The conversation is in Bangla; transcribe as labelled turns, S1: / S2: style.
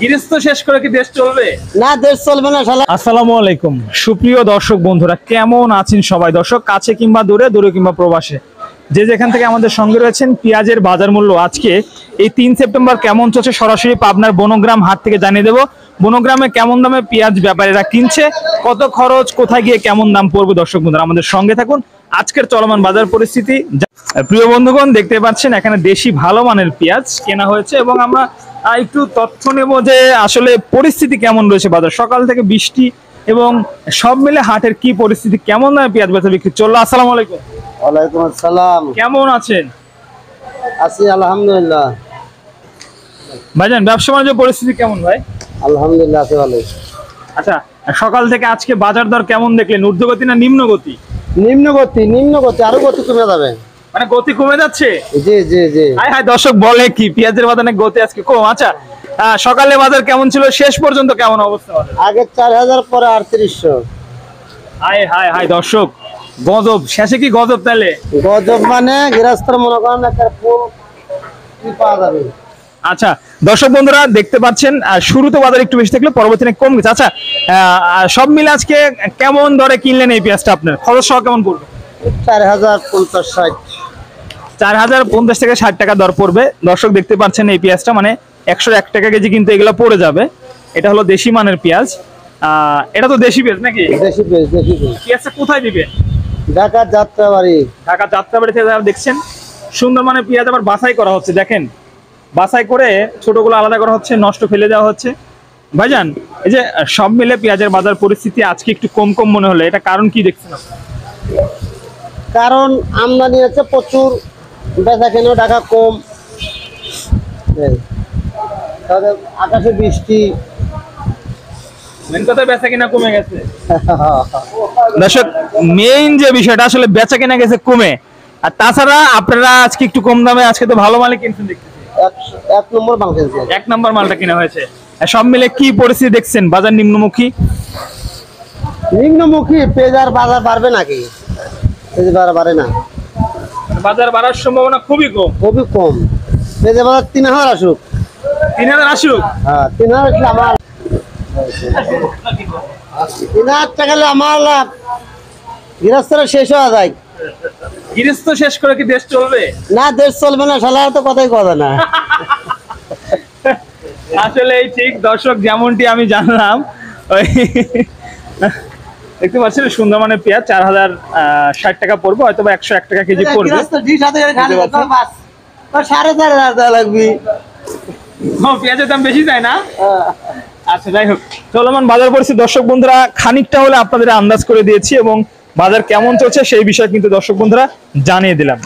S1: গৃহস্থ শেষ করে কি দেশ চলবে?
S2: না, দেশ চলবে না শালা।
S1: আসসালামু আলাইকুম সুপ্রিয় দর্শক বন্ধুরা, কেমন আছেন সবাই? দর্শক কাছে কিংবা দূরে, দূরে কিংবা প্রবাসে, যে যেখান থেকে আমাদের সঙ্গে রয়েছেন, পেঁয়াজের বাজার মূল্য আজকে এই 3 সেপ্টেম্বর কেমন চলছে সরাসরি পাবনার বনগ্রাম হাট থেকে জানিয়ে দেব। বনগ্রামে কেমন দামে পেঁয়াজ ব্যাপারীরা কিনছে, কত খরচ, কোথায় গিয়ে কেমন দাম পড়বে, দর্শক বন্ধুরা আমাদের সঙ্গে থাকুন। আজকের চলমান বাজার পরিস্থিতি প্রিয় বন্ধুগণ দেখতে পাচ্ছেন, এখানে দেশি ভালো মানের পেঁয়াজ কেনা হয়েছে এবং আমরা একটু তথ্য নেব যে আসলে পরিস্থিতি কেমন রয়েছে বাজার। সকাল থেকে বৃষ্টি এবং সব মিলে হাটের কি পরিস্থিতি, কেমন দামে পেঁয়াজ বেচা বিক্রি চললো। আসসালামু আলাইকুম।
S2: ওয়ালাইকুম আসসালাম।
S1: কেমন আছেন?
S2: আছি আলহামদুলিল্লাহ।
S1: ভাইজান ব্যবসা বাণিজ্য পরিস্থিতি কেমন ভাই?
S2: আলহামদুলিল্লাহ আছে ভালো।
S1: আচ্ছা, সকাল থেকে আজকে বাজার দর কেমন দেখলেন? ঊর্ধ্বগতি না নিম্নগতি?
S2: নিম্নগতি আরো গতি কমে যাবে,
S1: মানে গতি কমে যাচ্ছে।
S2: জি জি জি।
S1: হাই হাই, দর্শক বলে কি পেঁয়াজের বাজারে গতি আজকে কম। আচ্ছা, সকালে বাজার কেমন ছিল, শেষ পর্যন্ত কেমন অবস্থা?
S2: আগে 4000 পরে 3800।
S1: হাই হাই হাই দর্শক, গজব, শেষে কি গজব তাহলে?
S2: গজব মানে গৃহস্থর মনে করেন একটা ফুল কি পাওয়া যাবে।
S1: আচ্ছা দর্শক বন্ধুরা দেখতে পাচ্ছেন, শুরুতে বাজার একটু বেশি থাকলে পরবর্তীতে কম গেছে। আচ্ছা, সব মিলে আজকে কেমন দরে কিনলেন এই পেঁয়াজটা? আপনার খরচ সহ কেমন পড়বে?
S2: 4050-60।
S1: 4050 থেকে 60 টাকা দর পড়বে। দর্শক দেখতে পাচ্ছেন এই পেঁয়াজটা মানে 101 টাকা কেজি কিন্তু এগুলো পড়ে যাবে। এটা হলো দেশি মানের পেঁয়াজ। এটা তো দেশি পেঁয়াজ নাকি?
S2: দেশি পেঁয়াজ।
S1: পেঁয়াজটা কোথায় দিবেন?
S2: ঢাকা যাত্রাবাড়ি।
S1: ঢাকা যাত্রাবাড়ি থেকে দেখছেন সুন্দর মানের পেঁয়াজ আবার বাছাই করা হচ্ছে। দেখেন বাছাই করে ছোটগুলো আলাদা করা হচ্ছে, নষ্ট ফেলে দেওয়া হচ্ছে। ভাইজান এই যে সব মিলে পেঁয়াজের বাজার পরিস্থিতি আজকে একটু কম কম মনে হলো, এটা কারণ কি দেখছেন আপনারা?
S2: কারণ আমদানি আছে প্রচুর, বেচা কেনা টাকা কম, আকাশে বৃষ্টি,
S1: মেন কথা বেচা কিনা কমে গেছে। দর্শক মেইন যে বিষয়টা আসলে বেচা কিনা গেছে কমে, আর তাছাড়া আপনারা আজকে একটু কম দামে আজকে তো ভালো মালই কিনছেন দেখতেছি।
S2: এক নম্বর মাল কিনছে,
S1: 1 নম্বর মালটা কিনা হয়েছে। সব মিলে কি পরিস্থিতি দেখছেন? বাজার নিম্নমুখী।
S2: পেঁয়াজের বাজার বাড়বে নাকি? পেঁয়াজ বাড়ে না,
S1: বাজার বাড়ার সম্ভাবনা খুবই কম।
S2: পেঁয়াজের বাজার 3000 আসুক।
S1: 3000 আসুক?
S2: হ্যাঁ 3000 আসলে আমার 3000 টাকা আমার লাভ, গৃহস্থরা শেষ হওয়া যায়।
S1: গৃহস্থ শেষ করে কি দেশ চলবে?
S2: না, দেশ চলবে না শালা, তো কথাই কথা না।
S1: আসলে এই ঠিক দর্শক, যেমনটি আমি জানলাম, ওই দেখতে পাচ্ছেন সুন্দর মানের পেঁয়াজ 4060 টাকা পড়বে, হয়তো 101 টাকা কেজি পড়বে।
S2: 4500 লাগবে।
S1: পেঁয়াজের দাম বেশি যায় না? আচ্ছা যাই হোক, চলমান বাজার পরিস্থিতি দর্শক বন্ধুরা খানিকটা হলে আপনাদের আন্দাজ করে দিয়েছি এবং বাজার কেমন চলছে সেই বিষয়ে কিন্তু দর্শক বন্ধুরা জানিয়ে দিলাম।